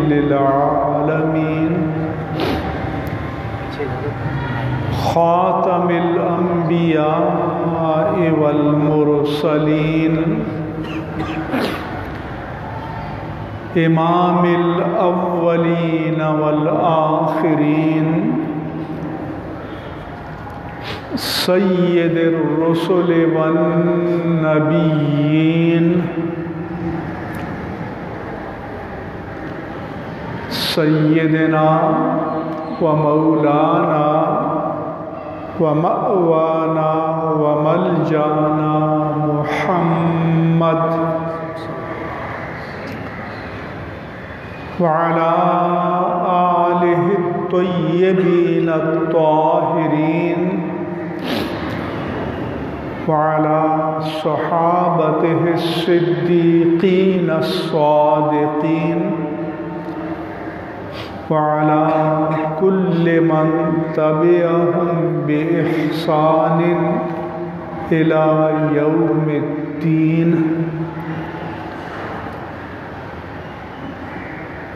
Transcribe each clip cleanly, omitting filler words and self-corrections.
للعالمين خاتم الأنبياء والمرسلين إمام الأولين والآخرين سيد الرسل والنبيين سيدنا ومولانا ومأوانا وملجانا محمد وعلى آله الطيبين الطاهرين وعلى صحابته الصديقين الصادقين وعلى كل من تبعهم بإحسان إلى يوم الدين.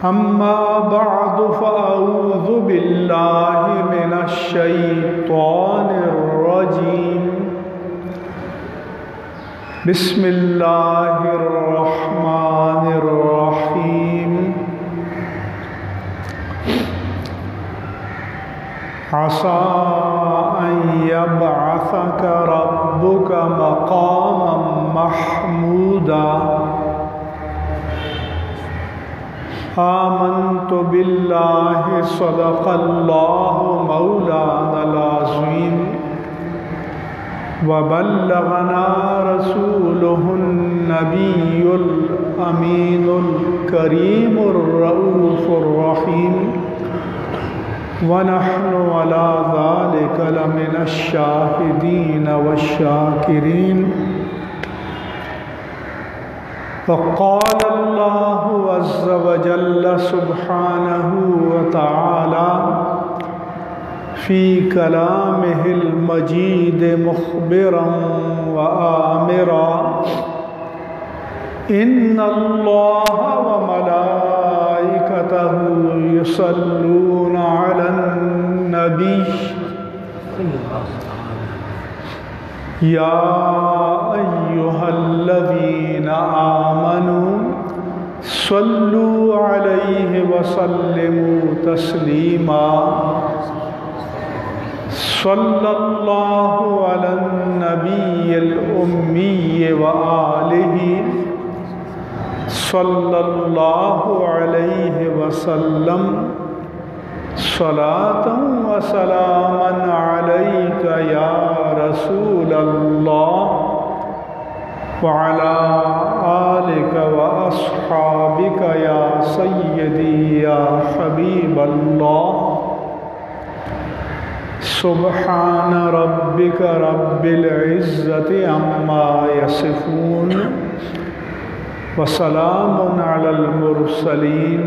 أما بعد فأعوذ بالله من الشيطان الرجيم. بسم الله الرحمن الرحيم. عسى أن يبعثك ربك مقاما محمودا. آمنت بالله صدق الله مولانا العظيم وبلغنا رسوله النبي الأمين الكريم الرؤوف الرحيم ونحن على ذلك لمن الشاهدين والشاكرين. وقال الله عز وجل سبحانه وتعالى في كلامه المجيد مخبرا وآمرا إن الله وملائكته يصلون على النبي يا أيها الذين آمنوا صلوا عليه وسلموا تسليما. صلى الله على النبي الأمي وآله صلى الله عليه وسلم صلاة وسلاما عليك يا رسول الله وعلى آلك وأصحابك يا سيدي يا حبيب الله. سبحان ربك رب العزة عما يصفون وسلام على المرسلين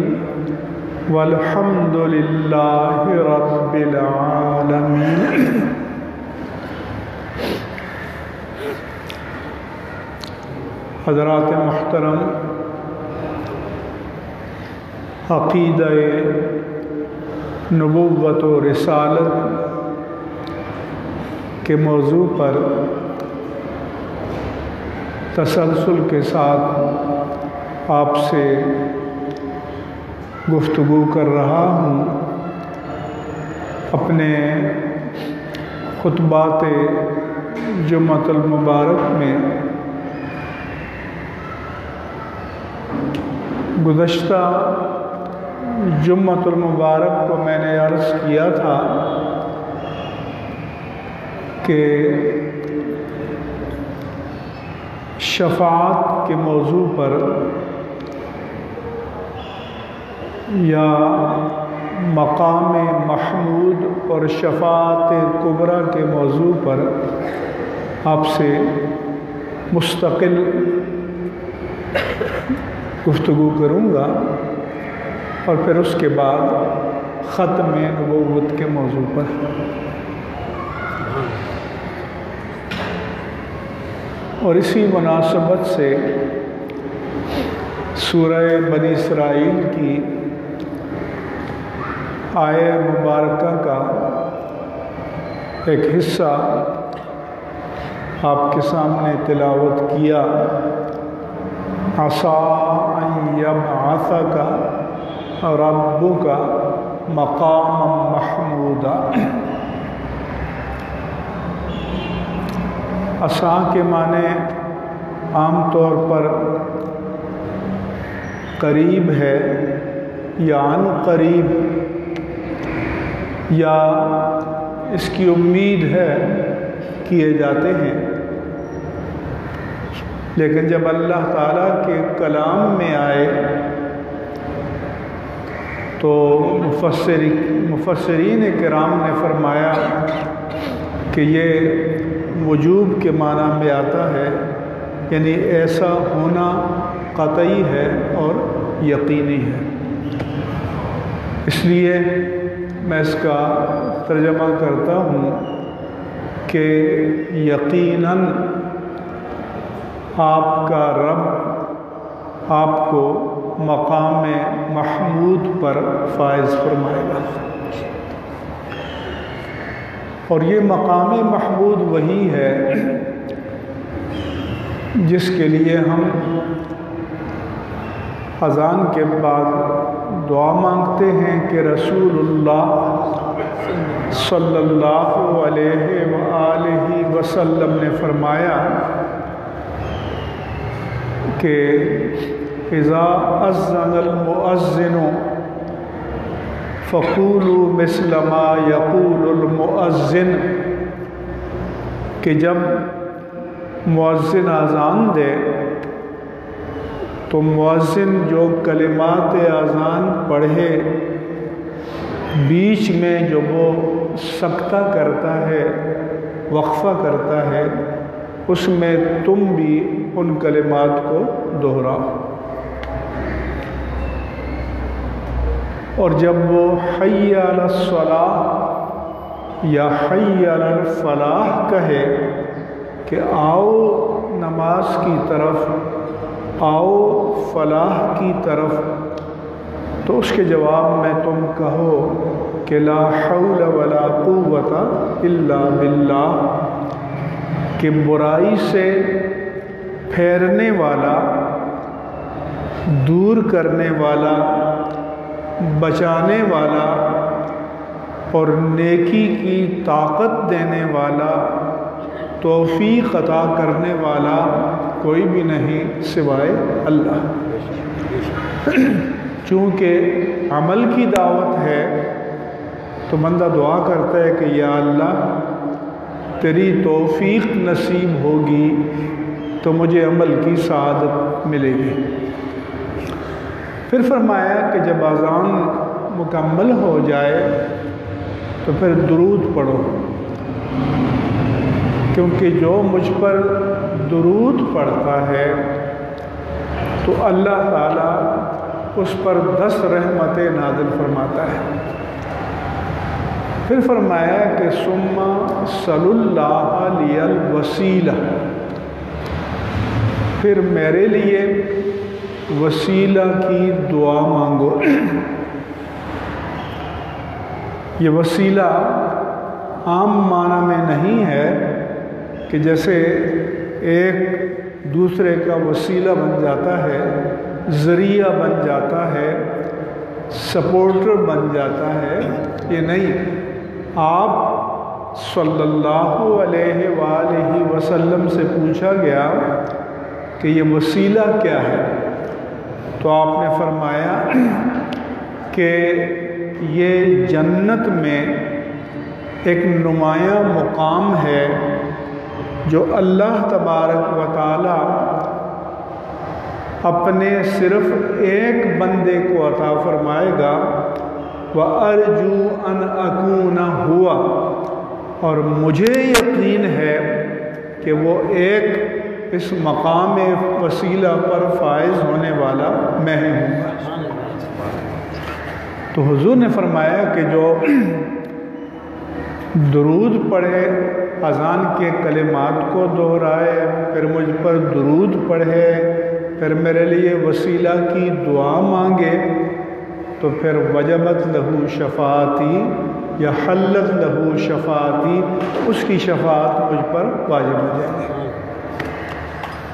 والحمد لله رب العالمين. حضرات محترم، عقیدہ نبوت و رسالت کے موضوع پر تسلسل کے ساتھ آپ سے گفتگو کر رہا ہوں. اپنے خطبات جمعۃ المبارک میں گزشتہ جمعۃ المبارک کو میں نے عرض کیا تھا کہ شفاعت کے موضوع پر یا مقام محمود اور شفاعت کبریٰ کے موضوع پر آپ سے مستقل گفتگو کروں گا اور پھر اس کے بعد ختم نبوت کے موضوع پر. اور اسی مناسبت سے سورہ بنی اسرائیل کی آیہ مبارکہ کا ایک حصہ آپ کے سامنے تلاوت کیا۔ عَسَىٰ أَن يَبْعَثَكَ رَبُّكَ مَقَامًا مَحْمُودًا۔ عصا کے معنی عام طور پر قریب ہے یا عن قریب، یا اس کی امید ہے کیے جاتے ہیں، لیکن جب اللہ تعالیٰ کے کلام میں آئے تو مفسرین کرام نے فرمایا کہ یہ وجوب کے معنی میں آتا ہے، یعنی ایسا ہونا قطعی ہے اور یقینی ہے۔ اس لیے میں اس کا ترجمہ کرتا ہوں کہ یقیناً آپ کا رب آپ کو مقام محمود پر فائز فرمائے گا، اور یہ مقام محمود وہی ہے جس کے لیے ہم اذان کے بعد دعا مانگتے ہیں کہ رسول اللہ صلی اللہ علیہ وآلہ وسلم نے فرمایا کہ اذا اذن المؤذن فقولوا مثل ما یقول المؤذن، کہ جب مؤذن اذان دے تو مؤذن جو کلمات اذان پڑھے بیچ میں جو وہ سکتہ کرتا ہے، وقفہ کرتا ہے، اس میں تم بھی ان کلمات کو دہراؤ، اور جب وہ حی علی الصلاۃ یا حی علی الفلاح کہے کہ آؤ نماز کی طرف، آؤ فلاح کی طرف، تو اس کے جواب میں تم کہو کہ لا حول ولا قوت الا باللہ، کہ برائی سے پھیرنے والا، دور کرنے والا، بچانے والا اور نیکی کی طاقت دینے والا، توفیق عطا کرنے والا کوئی بھی نہیں سوائے اللہ۔ چونکہ عمل کی دعوت ہے تو بندہ دعا کرتا ہے کہ یا اللہ تیری توفیق نصیب ہوگی تو مجھے عمل کی سعادت ملے گی۔ پھر فرمایا کہ جب اذان مکمل ہو جائے تو پھر درود پڑھو، کیونکہ جو مجھ پر درود پڑھتا ہے تو اللہ تعالیٰ اس پر 10 رحمتیں نازل فرماتا ہے۔ پھر فرمایا کہ ثم صلوا اللہ لی الوسیلہ، پھر میرے لیے وسیلہ کی دعا مانگو۔ یہ وسیلہ عام معنی میں نہیں ہے کہ جیسے ایک دوسرے کا وسیلہ بن جاتا ہے، ذریعہ بن جاتا ہے، سپورٹر بن جاتا ہے، یہ نہیں۔ آپ صلی اللہ علیہ وآلہ وسلم سے پوچھا گیا کہ یہ وسیلہ کیا ہے، تو آپ نے فرمایا کہ یہ جنت میں ایک نمایاں مقام ہے جو اللہ تبارک و تعالی اپنے صرف ایک بندے کو عطا فرمائے گا، وَأَرْجُو أَنْ أَكُونَ هُوَ، اور مجھے یقین ہے کہ وہ ایک اس مقام وسیلہ پر فائز ہونے والا میں ہوں گا۔ تو حضور نے فرمایا کہ جو درود پڑھے، اذان کے کلمات کو دہرائے، پھر مجھ پر درود پڑھے، پھر میرے لیے وسیلہ کی دعا مانگے تو پھر وجبت لہو شفاعتی یا حلت لہو شفاعتی، اس کی شفاعت مجھ پر واجب ہو جائے گی۔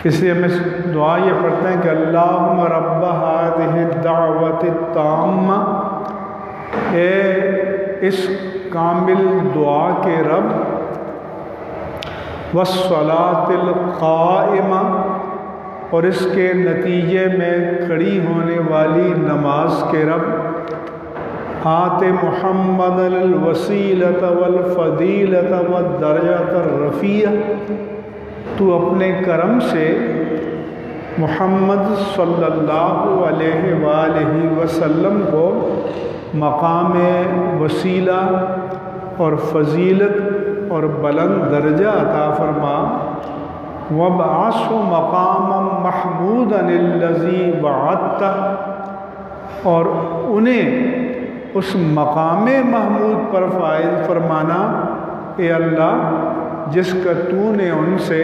اس لیے ہم دعا یہ پڑھتے ہیں کہ اللہم رب ہذہ الدعوۃ التامہ، اے اس کامل دعا کے رب، والصلاۃ القائمہ، اور اس کے نتیجے میں کھڑی ہونے والی نماز کے رب، آت محمد الوسیلۃ والفضیلۃ والدرجۃ الرفیع، تو اپنے کرم سے محمد صلی اللہ علیہ وآلہ وسلم کو مقام وسیلہ اور فضیلت اور بلند درجہ عطا فرما، وَابْعَثْهُ مَقَامًا مَحْمُودًا الَّذِي وَعَدتَّهُ، اور انہیں اس مقام محمود پر فائز فرمانا اے اللہ جس کا تو نے ان سے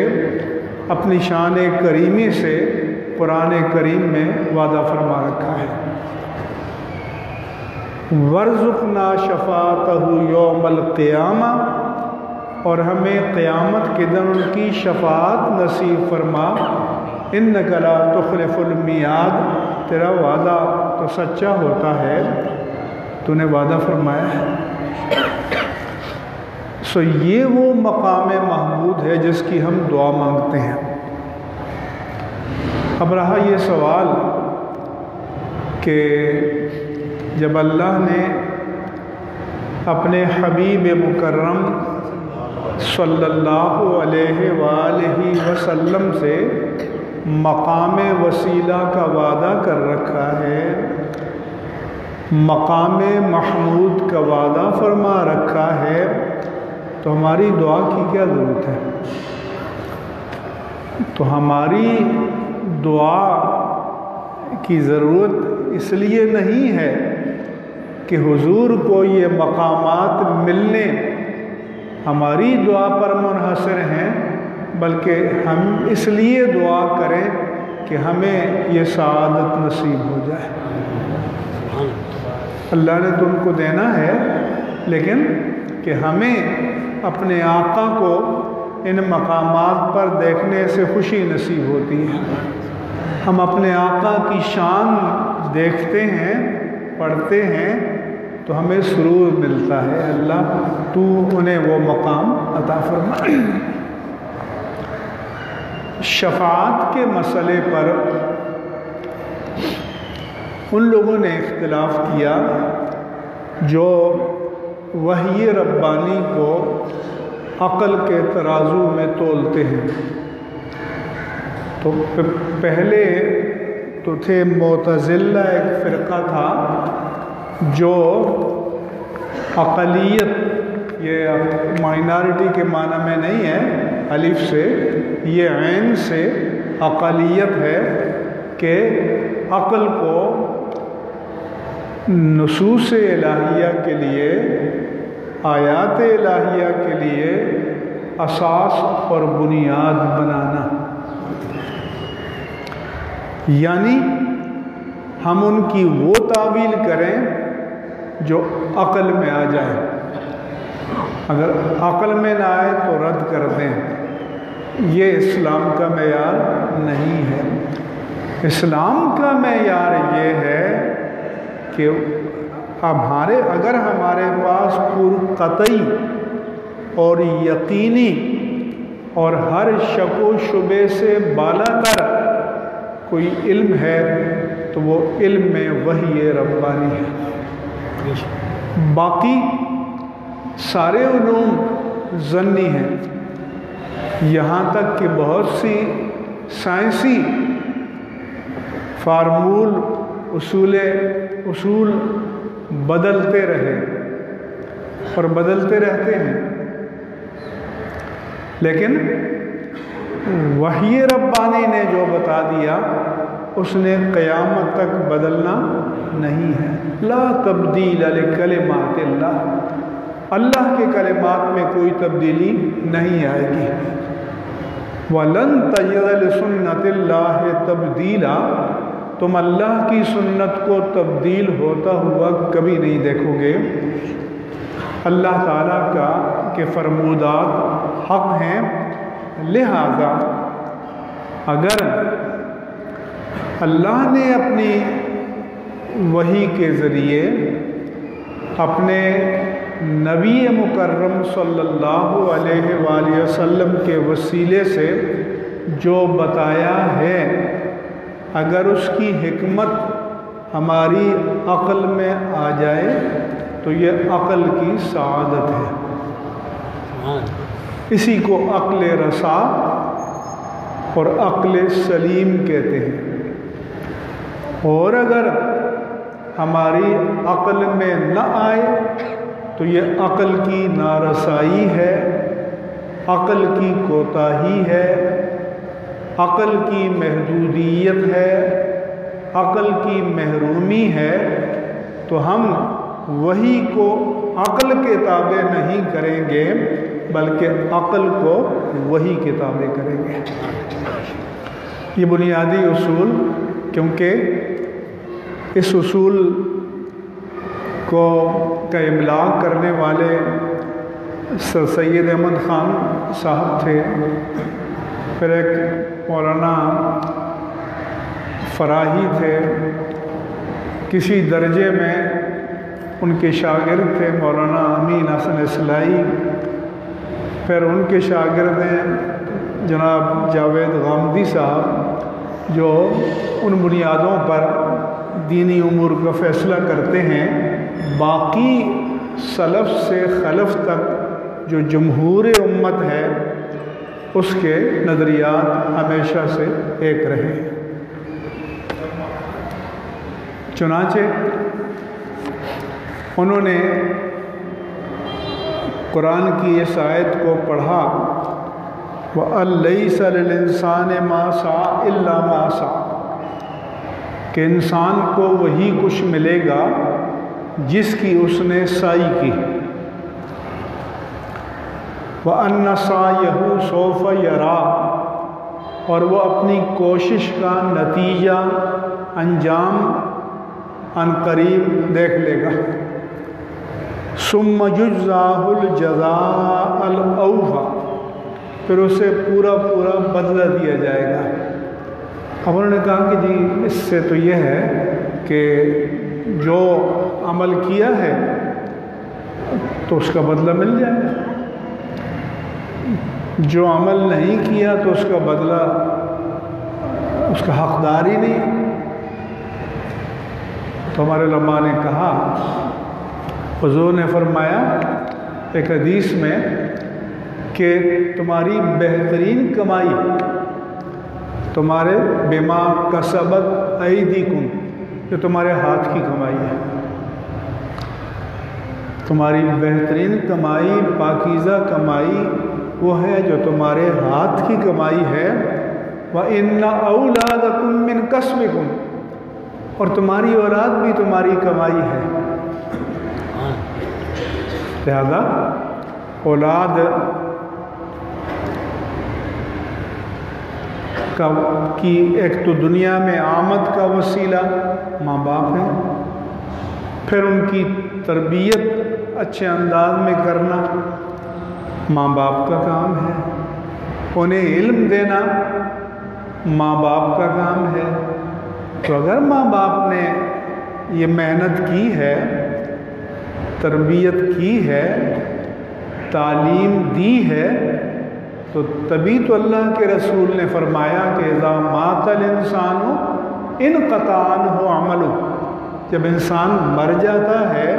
اپنی شان کریمی سے قرآن کریم میں وعدہ فرما رکھا ہے۔ وَارْزُقْنَا شَفَاعَتَهُ يَوْمَ الْقِيَامَةِ، اور ہمیں قیامت کے دن ان کی شفاعت نصیب فرما، اِنَّكَ لَا تُخْلِفُ الْمِيعَادَ، تیرا وعدہ تو سچا ہوتا ہے، تو نے وعدہ فرمایا ہے۔ سو یہ وہ مقام محمود ہے جس کی ہم دعا مانگتے ہیں۔ اب رہا یہ سوال کہ جب اللہ نے اپنے حبیب مکرم صلی اللہ علیہ وآلہ وسلم سے مقام وسیلہ کا وعدہ کر رکھا ہے، مقام محمود کا وعدہ فرما رکھا ہے، تو ہماری دعا کی کیا ضرورت ہے؟ تو ہماری دعا کی ضرورت اس لیے نہیں ہے کہ حضور کو یہ مقامات ملنے ہماری دعا پر منحصر ہیں، بلکہ ہم اس لیے دعا کریں کہ ہمیں یہ سعادت نصیب ہو جائے۔ اللہ نے تو ان کو دینا ہے، لیکن کہ ہمیں اپنے آقا کو ان مقامات پر دیکھنے سے خوشی نصیب ہوتی ہے۔ ہم اپنے آقا کی شان دیکھتے ہیں، پڑھتے ہیں، تو ہمیں سرور ملتا ہے۔ اللہ تو انہیں وہ مقام عطا فرما۔ شفاعت کے مسئلے پر ان لوگوں نے اختلاف کیا جو وحی ربانی کو عقل کے ترازو میں تولتے ہیں۔ تو پہلے تو تھے معتزلہ، ایک فرقہ تھا جو عقلیت، یہ مائنارٹی کے معنی میں نہیں ہے الف سے، یہ عین سے عقلیت ہے کہ عقل کو نصوص الہیہ کے لیے، آیات الہیہ کے لیے اساس اور بنیاد بنانا، یعنی ہم ان کی وہ تعویل کریں جو عقل میں آ جائے، اگر عقل میں نہ آئے تو رد کر دیں۔ یہ اسلام کا معیار نہیں ہے۔ اسلام کا معیار یہ ہے کہ اگر ہمارے پاس پر قطعی اور یقینی اور ہر شک و شبے سے بالا تر کوئی علم ہے تو وہ علم میں وحی ربانی ہے۔ باقی سارے علوم ظنی ہیں، یہاں تک کہ بہت سی سائنسی فارمول اصول بدلتے رہے اور بدلتے رہتے ہیں، لیکن وحی ربانی نے جو بتا دیا اس نے قیامت تک بدلنا نہیں ہے۔ لا تبدیل لکلمات اللہ، اللہ کے کلمات میں کوئی تبدیلی نہیں آئے گی۔ وَلَن تَجِدَ لِسُنَّتِ اللَّهِ تَبْدِيلًا، تم اللہ کی سنت کو تبدیل ہوتا ہوا کبھی نہیں دیکھو گے۔ اللہ تعالیٰ کا کہ فرمودات حق ہیں، لہذا اگر اللہ نے اپنی وحی کے ذریعے اپنے نبی مکرم صلی اللہ علیہ وآلہ وسلم کے وسیلے سے جو بتایا ہے، اگر اس کی حکمت ہماری عقل میں آ جائے تو یہ عقل کی سعادت ہے۔ اسی کو عقل رسا اور عقل سلیم کہتے ہیں۔ اور اگر ہماری عقل میں نہ آئے تو یہ عقل کی نارسائی ہے، عقل کی کوتاہی ہے، عقل کی محدودیت ہے، عقل کی محرومی ہے۔ تو ہم وحی کو عقل کے تابع نہیں کریں گے بلکہ عقل کو وحی کے تابع کریں گے۔ یہ بنیادی اصول، کیونکہ اس اصول کا ابلاغ کرنے والے سر سید احمد خان صاحب تھے، پھر ایک مولانا فراہی تھے، کسی درجے میں ان کے شاگرد تھے مولانا امین حسن اصلاحی، پھر ان کے شاگرد ہیں جناب جاوید غامدی صاحب، جو ان بنیادوں پر دینی امور کا فیصلہ کرتے ہیں۔ باقی سلف سے خلف تک جو جمہور امت ہے اس کے نظریات ہمیشہ سے ایک رہے۔ چنانچہ انہوں نے قرآن کی اس آیت کو پڑھا، وَأَلَّيْسَ لِلْإِنسَانِ مَا سَعَى إِلَّا مَا سَعَى، کہ انسان کو وہی کچھ ملے گا جس کی اس نے سعی کی۔ وَأَنَّ سَعْيَهُ سَوْفَ يَرَىٰ، اور وہ اپنی کوشش کا نتیجہ انجام عنقریب دیکھ لے گا۔ ثُمَّ يُجْزَاهُ الْجَزَاءَ الْأَوْفَىٰ، پھر اسے پورا بدلہ دیا جائے گا۔ اب انہوں نے کہا کہ جی اس سے تو یہ ہے کہ جو عمل کیا ہے تو اس کا بدلہ مل جائے گا، جو عمل نہیں کیا تو اس کا بدلہ، اس کا حقدار ہی نہیں۔ تو ہمارے علماء نے کہا، حضور نے فرمایا ایک حدیث میں کہ تمہاری بہترین کمائی تمہارے بما کسبت ایدیکم، جو تمہارے ہاتھ کی کمائی ہے، تمہاری بہترین کمائی، پاکیزہ کمائی وہ ہے جو تمہارے ہاتھ کی کمائی ہے۔ وَإِنَّ أَوْلَادَكُم مِّن كَسْبِكُم، اور تمہاری اولاد بھی تمہاری کمائی ہے۔ لہذا اولاد کی ایک تو دنیا میں آمد کا وسیلہ ماں باپ ہیں، پھر ان کی تربیت اچھے انداز میں کرنا ماں باپ کا کام ہے، انہیں علم دینا ماں باپ کا کام ہے۔ تو اگر ماں باپ نے یہ محنت کی ہے، تربیت کی ہے، تعلیم دی ہے، تو تبھی تو اللہ کے رسول نے فرمایا کہ اذا مات الانسان انقطع عنہ عملہ، جب انسان مر جاتا ہے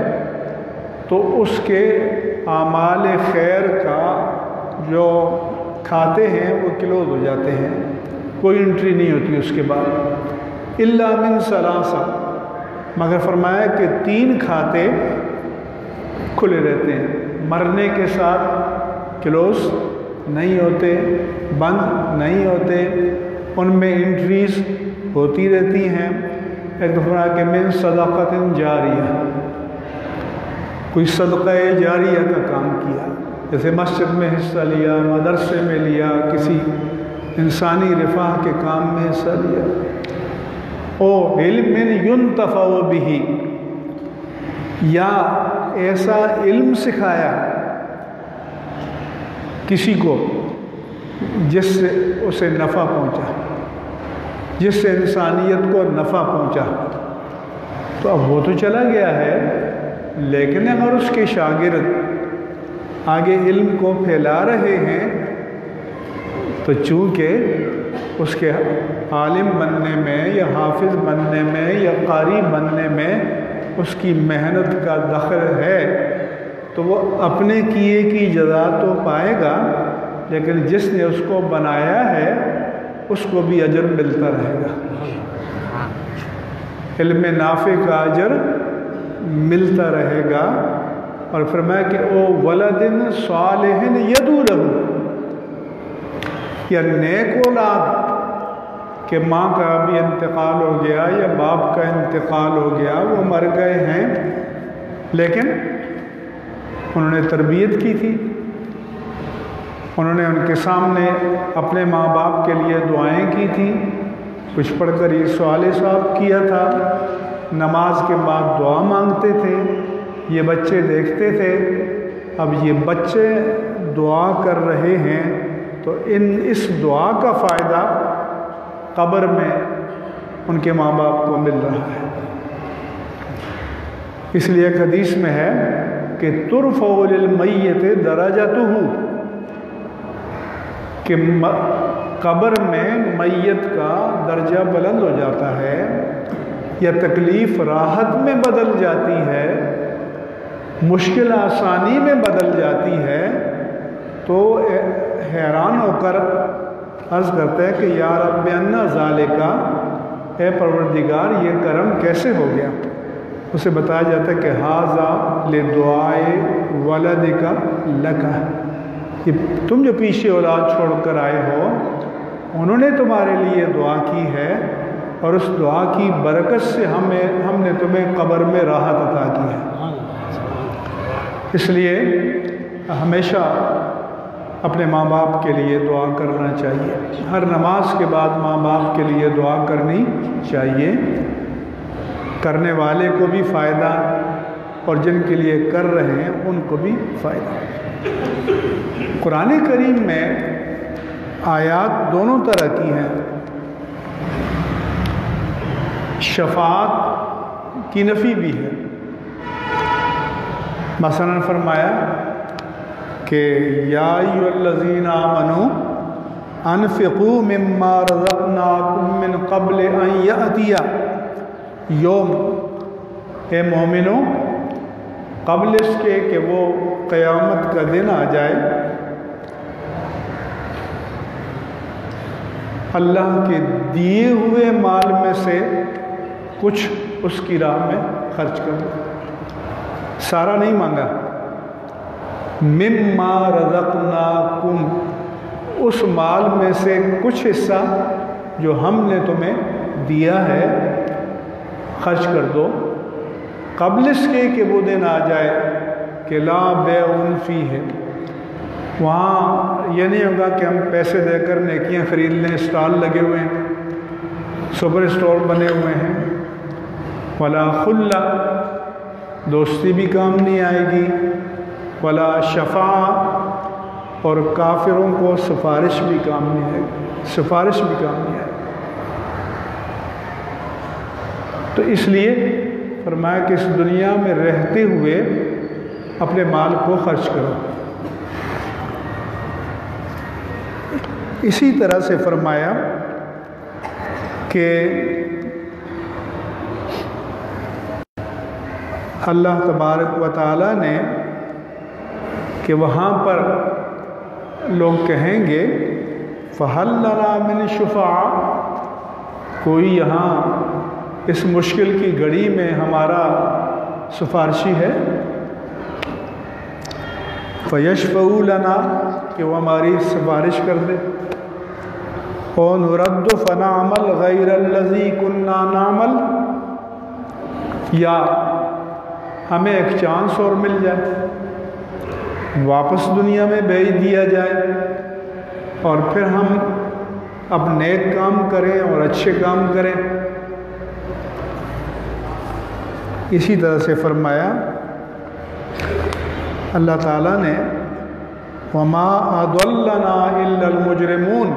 تو اس کے اعمال خیر کا جو کھاتے ہیں وہ کلوز ہو جاتے ہیں، کوئی انٹری نہیں ہوتی اس کے بعد۔ الا من ثلاثہ، مگر فرمایا کہ 3 کھاتے کھلے رہتے ہیں، مرنے کے ساتھ کلوز نہیں ہوتے، بند نہیں ہوتے، ان میں انٹریز ہوتی رہتی ہیں۔ ایک دفعہ کہ من صدقۃ جاریہ، کوئی صدقہ جاریہ کا کام کیا، جیسے مسجد میں حصہ لیا، مدرسے میں لیا، کسی انسانی رفاہ کے کام میں حصہ لیا۔ او علم ينتفع به، یا ایسا علم سکھایا کسی کو جس سے اسے نفع پہنچا، جس سے انسانیت کو نفع پہنچا۔ تو اب وہ تو چلا گیا ہے، لیکن اگر اس کے شاگرد آگے علم کو پھیلا رہے ہیں تو چونکہ اس کے عالم بننے میں یا حافظ بننے میں یا قاری بننے میں اس کی محنت کا دخل ہے، تو وہ اپنے کیے کی جزا تو پائے گا، لیکن جس نے اس کو بنایا ہے اس کو بھی اجر ملتا رہے گا، علم نافع کا اجر ملتا رہے گا۔ اور فرمایا کہ او ولد صالح یدعو لہ، یا نیک اولاد کہ ماں کا بھی انتقال ہو گیا یا باپ کا انتقال ہو گیا، وہ مر گئے ہیں لیکن انہوں نے تربیت کی تھی، انہوں نے ان کے سامنے اپنے ماں باپ کے لیے دعائیں کی تھیں، کچھ پڑھ کر یہ سوال صاحب کیا تھا، نماز کے بعد دعا مانگتے تھے، یہ بچے دیکھتے تھے۔ اب یہ بچے دعا کر رہے ہیں تو اس دعا کا فائدہ قبر میں ان کے ماں باپ کو مل رہا ہے۔ اس لیے ایک حدیث میں ہے کہ ترفع للمیت درجتہ، کہ قبر میں میت کا درجہ بلند ہو جاتا ہے یا تکلیف راحت میں بدل جاتی ہے، مشکل آسانی میں بدل جاتی ہے، تو حیران ہو کر عرض کرتے ہیں کہ یا رب انا ذالکا، اے پروردگار یہ کرم کیسے ہو گیا؟ اسے بتایا جاتا ہے کہ ھذا لدعائے ولدک لک، کہ تم جو پیچھے اولاد چھوڑ کر آئے ہو انہوں نے تمہارے لیے دعا کی ہے، اور اس دعا کی برکت سے ہم نے تمہیں قبر میں راحت عطا کی ہے۔ اس لیے ہمیشہ اپنے ماں باپ کے لیے دعا کرنا چاہیے، ہر نماز کے بعد ماں باپ کے لیے دعا کرنی چاہیے، کرنے والے کو بھی فائدہ اور جن کے لیے کر رہے ہیں ان کو بھی فائدہ۔ قرآن کریم میں آیات دونوں طرح کی ہیں، شفاعت کی نفی بھی ہے۔ مثلا فرمایا کہ یا ایھا الذین آمنوا انفقوا مما رزقناکم من قبل ان یأتی یوم، اے مومنو قبل اس کے کہ وہ قیامت کا دن آ جائے اللہ کے دیے ہوئے مال میں سے کچھ اس کی راہ میں خرچ کر دو، سارا نہیں مانگا، مما رزقناکم، اس مال میں سے کچھ حصہ جو ہم نے تمہیں دیا ہے خرچ کر دو، قبل اس کے کہ وہ دن آ جائے کہ لا بیع فیہ، وہاں یہ نہیں ہوگا کہ ہم پیسے دے کر نیکیاں خرید لیں، اسٹال لگے ہوئے ہیں، سپر اسٹور بنے ہوئے ہیں، ولا خلہ، دوستی بھی کام نہیں آئے گی، ولا شفاعہ، اور کافروں کو سفارش بھی کام نہیں آئے گی، سفارش بھی کام نہیں آئے گی۔ تو اس لیے فرمایا کہ اس دنیا میں رہتے ہوئے اپنے مال کو خرچ کرو۔ اسی طرح سے فرمایا کہ اللہ تبارک و تعالیٰ نے کہ وہاں پر لوگ کہیں گے فَهَلْ لَنَا مِنْ شُفَعَاء، کوئی یہاں اس مشکل کی گھڑی میں ہمارا سفارشی ہے، فَيَشْفَعُوا لَنَا، کہ وہ ہماری سفارش کر دے، وَنُرَدُّ فَنَعْمَلْ غَيْرَ الَّذِي كُنَّا نَعْمَلْ، یا ہمیں ایک چانس اور مل جائے، واپس دنیا میں بھیج دیا جائے اور پھر ہم اب نیک کام کریں اور اچھے کام کریں۔ اسی طرح سے فرمایا اللہ تعالیٰ نے وَمَا أَضَلَّنَا إِلَّا الْمُجْرِمُونَ،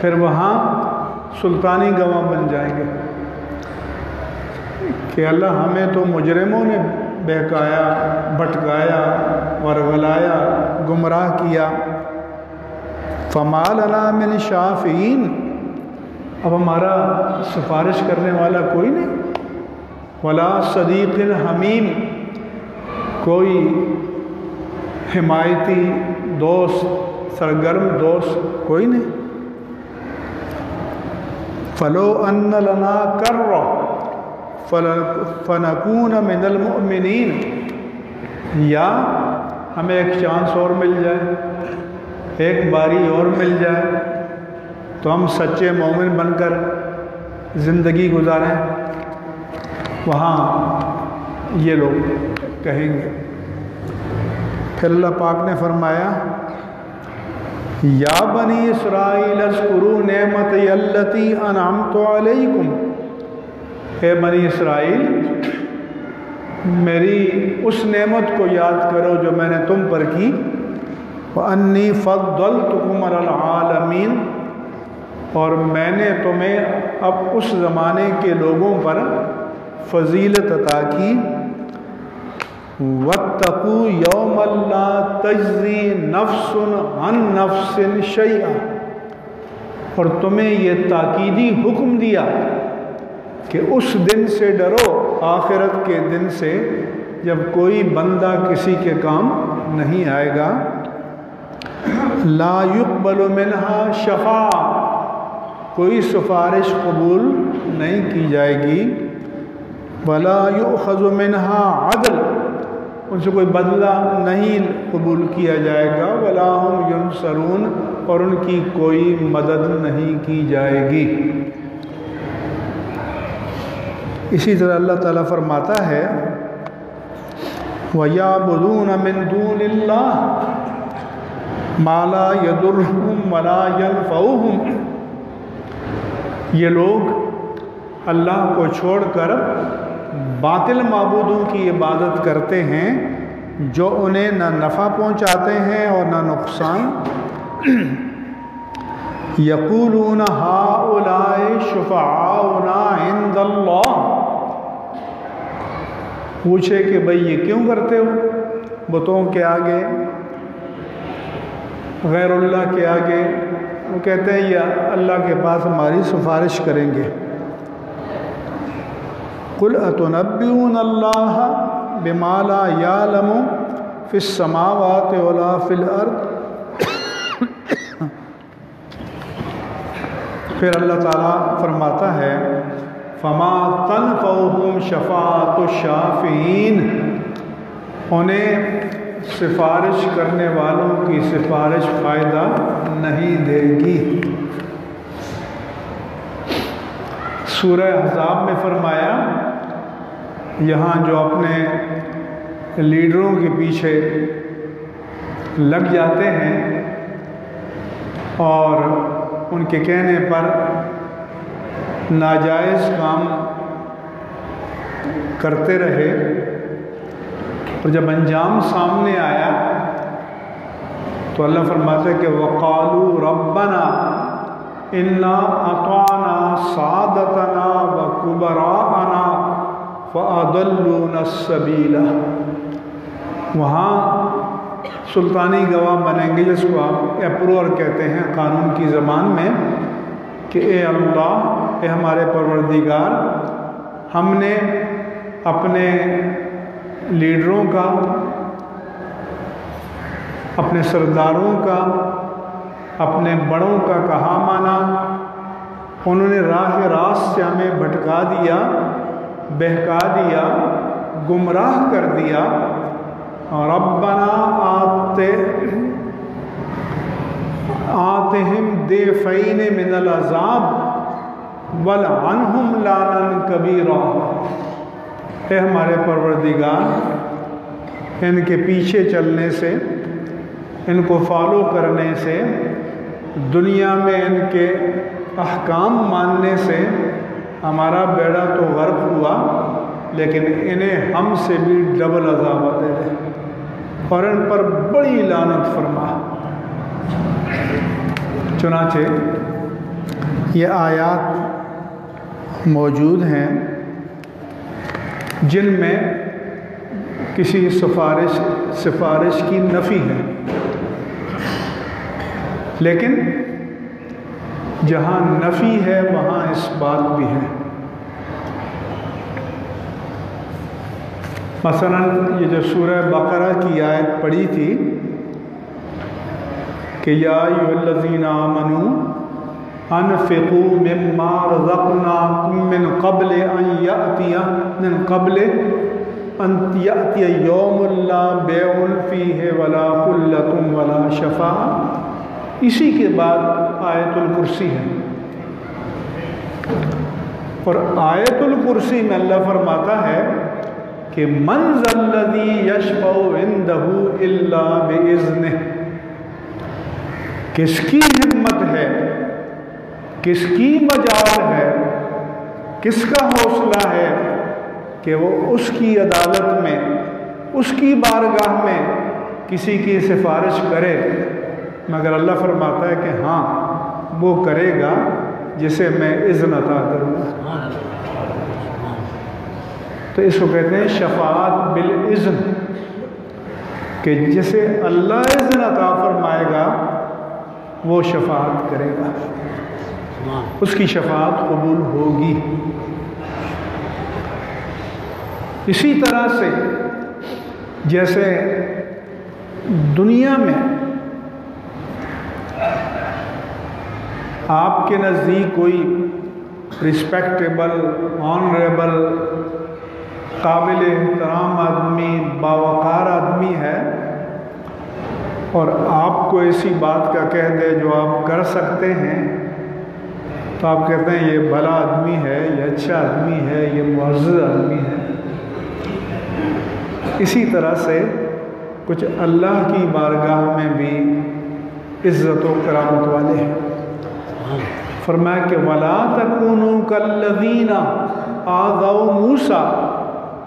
پھر وہاں سلطانی گواہ بن جائیں گے کہ اللہ ہمیں تو مجرموں نے بہکایا، بھٹکایا، ورغلایا، گمراہ کیا۔ فَمَا لَنَا مِنْ شَافِعِينَ، اب ہمارا سفارش کرنے والا کوئی نہیں۔ وَلَا صَدِيقٍ حَمِيمٍ، کوئی حمایتی دوست، سرگرم دوست کوئی نہیں۔ فَلَوْ أَنَّ لَنَا كَرَّةً فَنَكُونَ مِنَ الْمُؤْمِنِينَ، یا ہمیں ایک چانس اور مل جائے، ایک باری اور مل جائے تو ہم سچے مومن بن کر زندگی گزاریں، وہاں یہ لوگ کہیں گے۔ پھر اللہ پاک نے فرمایا یا بنی اسرائیل اذکروا نعمتی التی انعمت علیکم، اے بنی اسرائیل میری اس نعمت کو یاد کرو جو میں نے تم پر کی۔ وَأَنِّي فَضَّلْتُكُمْ عَلَى الْعَالَمِينَ، اور میں نے تمہیں اب اس زمانے کے لوگوں پر فضیلت عطا کی۔ وَاتَّقُوا يَوْمًا لَا تَجْزِي نَفْسٌ عَن نَفْسٍ شَيْئًا، اور تمہیں یہ تاکیدی حکم دیا کہ اس دن سے ڈرو، آخرت کے دن سے، جب کوئی بندہ کسی کے کام نہیں آئے گا۔ لا يقبل منها شفاعہ، کوئی سفارش قبول نہیں کی جائے گی۔ ولا يؤخذ منها عدل، ان سے کوئی بدلہ نہیں قبول کیا جائے گا۔ ولا هم ينصرون، اور ان کی کوئی مدد نہیں کی جائے گی۔ اسی طرح اللہ تعالیٰ فرماتا ہے وَيَعْبُدُونَ مِن دُونِ اللَّهِ مَا لَا يَضُرُّهُمْ وَلَا يَنفَعُهُمْ، یہ لوگ اللہ کو چھوڑ کر باطل معبودوں کی عبادت کرتے ہیں جو انہیں نہ نفع پہنچاتے ہیں اور نہ نقصان۔ یقولون ہؤلاء شفعاؤنا عند اللہ، پوچھے کہ بھئی یہ کیوں کرتے ہو بتوں کے آگے، غیر اللہ کے آگے؟ وہ کہتے ہیں یہ اللہ کے پاس ہماری سفارش کریں گے۔ قل اتنبئون اللہ بما لا یعلم فی السماوات ولا فی الارض، پھر اللہ تعالیٰ فرماتا ہے فما تنفعهم شفاعۃ الشافعین، انہیں سفارش کرنے والوں کی سفارش فائدہ نہیں دے گی۔ سورہ احزاب میں فرمایا یہاں جو اپنے لیڈروں کے پیچھے لگ جاتے ہیں اور ان کے کہنے پر ناجائز کام کرتے رہے، اور جب انجام سامنے آیا تو اللہ فرماتا ہے کہ وَقَالُوا رَبَّنَا إِنَّا أَطَعْنَا سَادَتَنَا وَكُبَرَاءَنَا فَأَضَلُّونَا السَّبِيلَ، وہاں سلطانی گواہ بنیں گے جس کو آپ اپروور کہتے ہیں قانون کی زبان میں، کہ اے اللہ، اے ہمارے پروردگار، ہم نے اپنے لیڈروں کا، اپنے سرداروں کا، اپنے بڑوں کا کہا مانا، انہوں نے راہ راست سے ہمیں بھٹکا دیا، بہکا دیا، گمراہ کر دیا۔ ربنا آتہم ضعفین من العذاب ولعنہم لعنا کبیرا، اے ہمارے پروردگار، ان کے پیچھے چلنے سے، ان کو فالو کرنے سے دنیا میں ان کے احکام ماننے سے ہمارا بیڑا تو غرق ہوا، لیکن انہیں ہم سے بھی ڈبل عذاب دے دے اور ان پر بڑی لعنت فرما۔ چنانچہ یہ آیات موجود ہیں جن میں کسی سفارش کی نفی ہے، لیکن جہاں نفی ہے وہاں اس بات بھی ہے۔ مثلا یہ جو سورہ بقرہ کی آیت پڑھی تھی کہ یا ایھا الذین آمنوا انفقوا مما رزقناکم من قبل ان یأتی یوم لا بیع فیہ ولا خلۃ ولا شفاعۃ، اسی کے بعد آیت الکرسی ہے، اور آیت الکرسی میں اللہ فرماتا ہے کہ من ذا الذی یشفع عندہ الا بإذنہ، کس کی ہمت ہے، کس کی مجال ہے، کس کا حوصلہ ہے کہ وہ اس کی عدالت میں، اس کی بارگاہ میں کسی کی سفارش کرے، مگر اللہ فرماتا ہے کہ ہاں وہ کرے گا جسے میں اذن عطا کروں گا۔ تو اس کو کہتے ہیں شفاعت بالاذن، کہ جسے اللہ اذن عطا فرمائے گا وہ شفاعت کرے گا، اس کی شفاعت قبول ہوگی۔ اسی طرح سے جیسے دنیا میں آپ کے نزدیک کوئی رسپیکٹیبل، آنریبل، قابل احترام آدمی، باوقار آدمی ہے اور آپ کو ایسی بات کا کہہ دے جو آپ کر سکتے ہیں، تو آپ کہتے ہیں یہ بھلا آدمی ہے، یہ اچھا آدمی ہے، یہ معزز آدمی ہے۔ اسی طرح سے کچھ اللہ کی بارگاہ میں بھی عزت و کرامت والے ہیں۔ فرمایا کہ وَلَا تَكُونُوا كَالَّذِينَ آذَوْا مُوسَىٰ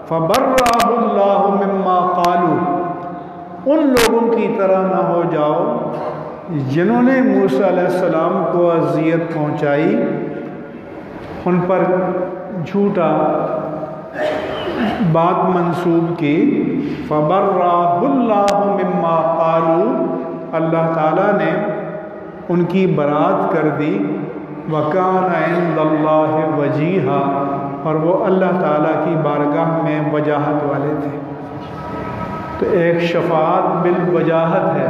فَبَرَّأَهُ اللَّهُ مِمَّا قَالُوا، ان لوگوں کی طرح نہ ہو جاؤ جنہوں نے موسیٰ علیہ السلام کو اذیت پہنچائی، ان پر جھوٹا بات منسوب کی۔ فَبَرَّأَهُ اللَّهُ مِمَّا قَالُوا، اللہ تعالیٰ نے ان کی برات کر دی۔ وَكَانَ عِندَ اللَّهِ وَجِيهًا، اور وہ اللہ تعالیٰ کی بارگاہ میں وجاہت والے تھے۔ تو ایک شفاعت بالوجاہت ہے۔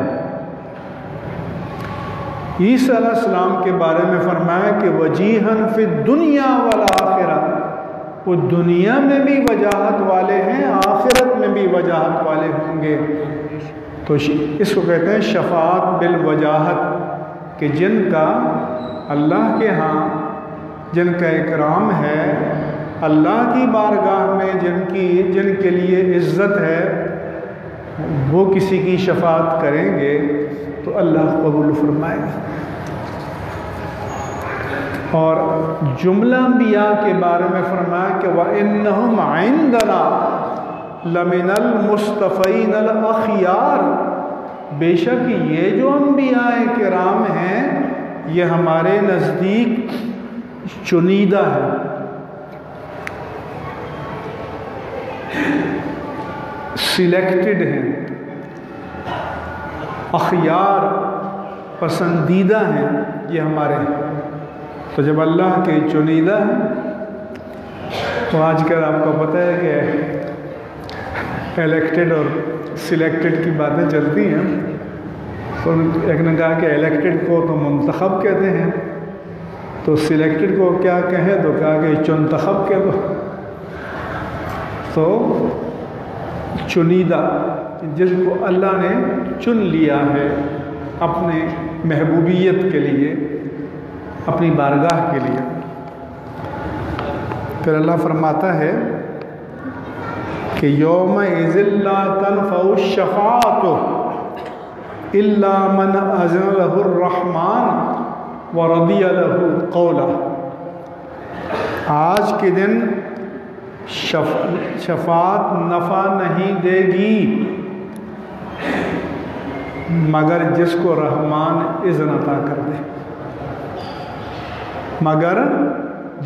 عیسیٰ علیہ السلام کے بارے میں فرمایا کہ وجیہن فی الدنیا والآخرہ، وہ دنیا میں بھی وجاہت والے ہیں، آخرت میں بھی وجاہت والے ہوں گے۔ تو اس کو کہتے ہیں شفاعت بالوجاہت، کہ جن کا اللہ کے ہاں جن کا اکرام ہے، اللہ کی بارگاہ میں جن کے لیے عزت ہے، وہ کسی کی شفاعت کریں گے تو اللہ قبول فرمائے گا۔ اور جملہ انبیاء کے بارے میں فرمایا کہ وَإِنَّهُمْ عِنْدَنَا لَمِنَ الْمُصْطَفَيْنَ الْأَخْيَارِ، بے شک یہ جو انبیاء کرام ہیں یہ ہمارے نزدیک چنیدہ ہے، سلیکٹڈ ہیں، اخیار، پسندیدہ ہیں، یہ ہمارے ہیں۔ تو جب اللہ کے چنیدہ ہیں تو آج کل آپ کو پتہ ہے کہ الیکٹڈ اور سلیکٹڈ کی باتیں چلتی ہیں، تو ایک نے کہا کہ الیکٹڈ کو تو منتخب کہتے ہیں، تو سلیکٹڈ کو کیا کہیں، تو کہا کہ چنتخب کہہ دو۔ تو چنیدہ، جس کو اللہ نے چن لیا ہے اپنے محبوبیت کے لیے، اپنی بارگاہ کے لیے۔ پھر اللہ فرماتا ہے کہ یومئذ لا تنفع الشفاعۃ، الا من اذن له الرحمن ورضی له قولا۔ آج کے دن شفاعت نفع نہیں دے گی مگر جس کو رحمان اذن عطا کر دے، مگر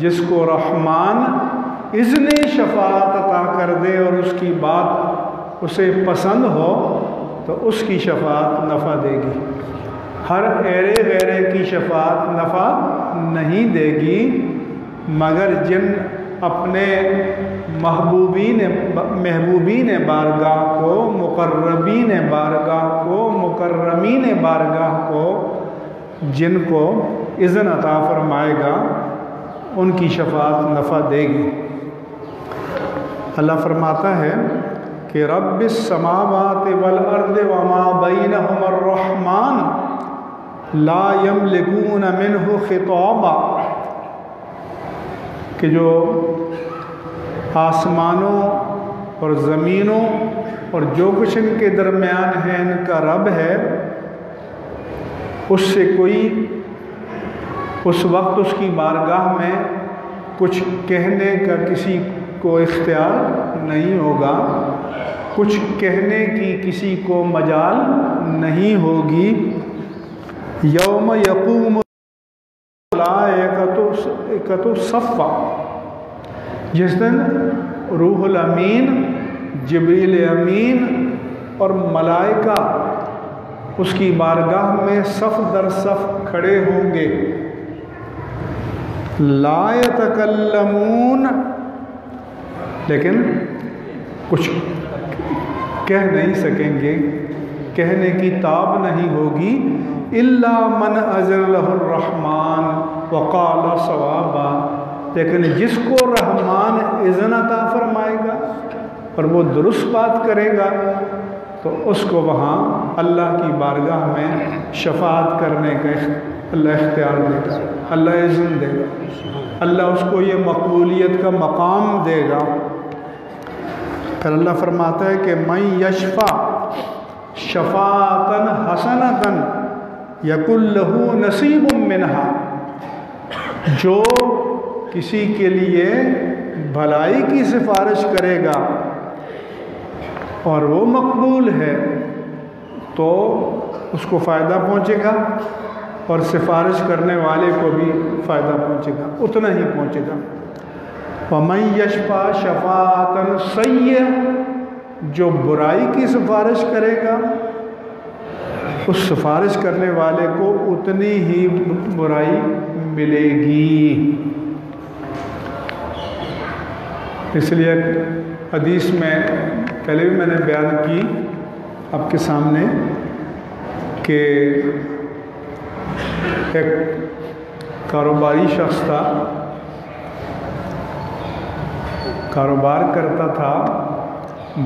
جس کو رحمان اذن شفاعت عطا کر دے اور اس کی بات اسے پسند ہو تو اس کی شفاعت نفع دے گی۔ ہر ایرے غیرے کی شفاعت نفع نہیں دے گی مگر جن اپنے محبوبین بارگاہ کو، مقربین بارگاہ کو، مکرمین بارگاہ کو جن کو اذن عطا فرمائے گا ان کی شفاعت نفع دے گی۔ اللہ فرماتا ہے کہ رب السماوات والارض وما بینہما الرحمن لا یملکون منہ خطابا، کہ جو آسمانوں اور زمینوں اور جو کچھ ان کے درمیان ہے ان کا رب ہے، اس سے کوئی اس وقت اس کی بارگاہ میں کچھ کہنے کا کسی کو اختیار نہیں ہوگا، کچھ کہنے کی کسی کو مجال نہیں ہوگی۔ یوم یقوم الملائکۃ صفا، جس دن روح الامین، جبریل امین اور ملائکہ اس کی بارگاہ میں صف در صف کھڑے ہوں گے۔ لا یتکلمون، لیکن کچھ کہہ نہیں سکیں گے، کہنے کی تاب نہیں ہوگی۔ الا من اذن له الرحمن وقال صوابا، لیکن جس کو رحمان اذن عطا فرمائے گا اور وہ درست بات کرے گا تو اس کو وہاں اللہ کی بارگاہ میں شفاعت کرنے کا اللہ اختیار دے گا، اللہ اذن دے گا، اللہ اس کو یہ مقبولیت کا مقام دے گا۔ پھر اللہ فرماتا ہے کہ من یشفع شفاعۃ حسنۃ یکن لہ نصیب منہا، جو کسی کے لیے بھلائی کی سفارش کرے گا اور وہ مقبول ہے تو اس کو فائدہ پہنچے گا اور سفارش کرنے والے کو بھی فائدہ پہنچے گا، اتنا ہی پہنچے گا۔ وَمَن یشفع شفاعۃ سیئۃ، جو برائی کی سفارش کرے گا اس سفارش کرنے والے کو اتنی ہی برائی ملے گی۔ اس لیے حدیث میں پہلے بھی میں نے بیان کی آپ کے سامنے کہ ایک کاروباری شخص تھا، کاروبار کرتا تھا،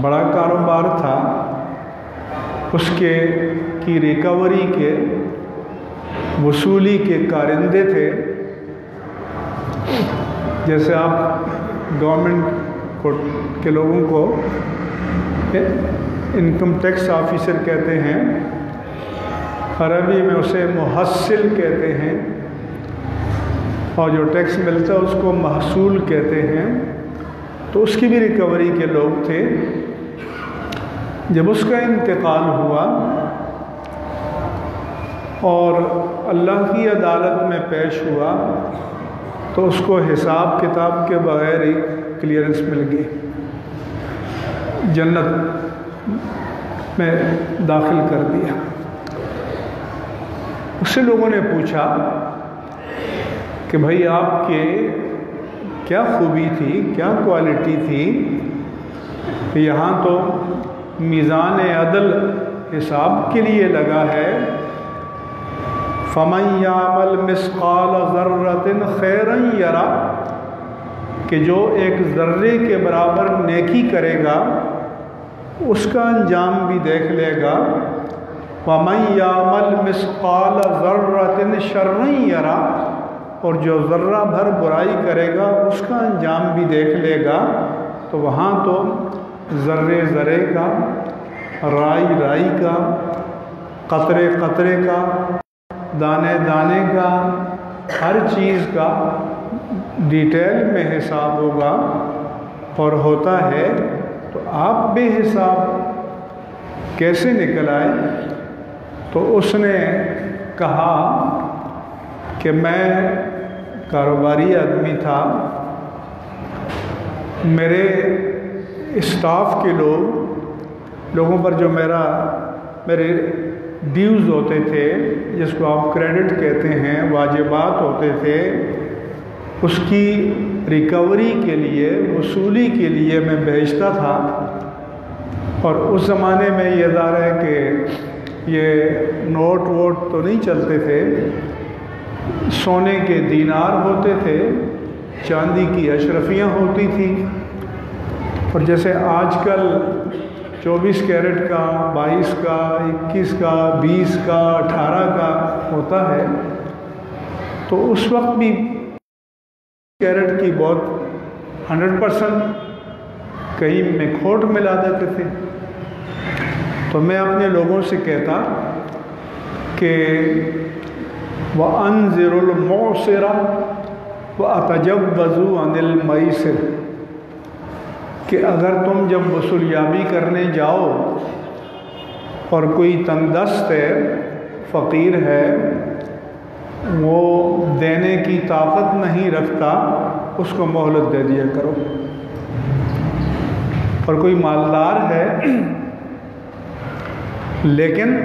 بڑا کاروبار تھا، اس کی ریکوری کے، وصولی کے کارندے تھے۔ جیسے آپ گورنمنٹ کے لوگوں کو انکم ٹیکس آفیسر کہتے ہیں، عربی میں اسے محصل کہتے ہیں، اور جو ٹیکس ملتا ہے اس کو محصول کہتے ہیں۔ تو اس کی بھی ریکوری کے لوگ تھے۔ جب اس کا انتقال ہوا اور اللہ کی عدالت میں پیش ہوا تو اس کو حساب کتاب کے بغیر ہی کلیئرنس مل گئی، جنت میں داخل کر دیا۔ اس سے لوگوں نے پوچھا کہ بھائی آپ کے کیا خوبی تھی، کیا کوالٹی تھی، یہاں تو میزان عدل حساب کے لیے لگا ہے۔ فَمَن يَعْمَلْ مِثْقَالَ ذَرَّةٍ خَيْرًا يَرَهُ، کہ جو ایک ذرے کے برابر نیکی کرے گا اس کا انجام بھی دیکھ لے گا۔ وَمَن يَعْمَلْ مِثْقَالَ ذَرَّةٍ شَرًّا يَرَهُ، اور جو ذرہ بھر برائی کرے گا اس کا انجام بھی دیکھ لے گا۔ تو وہاں تو ذرے ذرے کا، رائی رائی کا، قطرے قطرے کا، دانے دانے کا، ہر چیز کا ڈیٹیل میں حساب ہوگا اور ہوتا ہے، تو آپ بے حساب کیسے نکل آئے؟ تو اس نے کہا کہ میں کاروباری آدمی تھا، میرے اسٹاف کے لوگوں پر جو میرے ڈیوز ہوتے تھے، جس کو آپ کریڈٹ کہتے ہیں، واجبات ہوتے تھے، اس کی ریکوری کے لیے، وصولی کے لیے میں بھیجتا تھا۔ اور اس زمانے میں یہ ظاہر ہے کہ یہ نوٹ ووٹ تو نہیں چلتے تھے، سونے کے دینار ہوتے تھے، چاندی کی اشرفیاں ہوتی تھیں، اور جیسے آج کل 24 کیرٹ کا، 22 کا، 21 کا، 20 کا، 18 کا ہوتا ہے، تو اس وقت بھی کیرٹ کی بہت 100% کہیں میں کھوٹ ملا دیتے تھے۔ تو میں اپنے لوگوں سے کہتا کہ وَأَنذِرُ الْمُعْسِرَ وَأَتَجَوَّزُ عَنِ الْمَيْسِرِ، کہ اگر تم جب وصولیابی کرنے جاؤ اور کوئی تنگ دست ہے، فقیر ہے، وہ دینے کی طاقت نہیں رکھتا، اس کو مہلت دے دیا کرو، اور کوئی مالدار ہے لیکن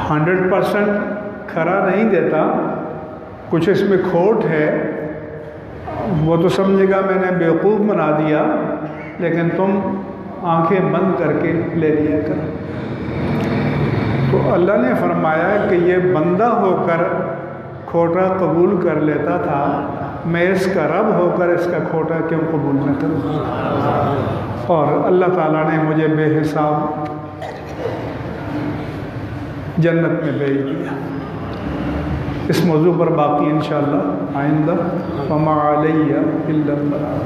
100% کھرا نہیں دیتا، کچھ اس میں کھوٹ ہے، وہ تو سمجھے گا میں نے بیوقوف بنا دیا، لیکن تم آنکھیں بند کر کے لے لیا کرو۔ تو اللہ نے فرمایا کہ یہ بندہ ہو کر کھوٹا قبول کر لیتا تھا، میں اس کا رب ہو کر اس کا کھوٹا کیوں قبول نہ کروں؟ اور اللہ تعالیٰ نے مجھے بے حساب جنت میں بھیج دیا۔ اس موضوع پر باقی انشاءاللہ آئندہ، وما علیہ الا البلاغ۔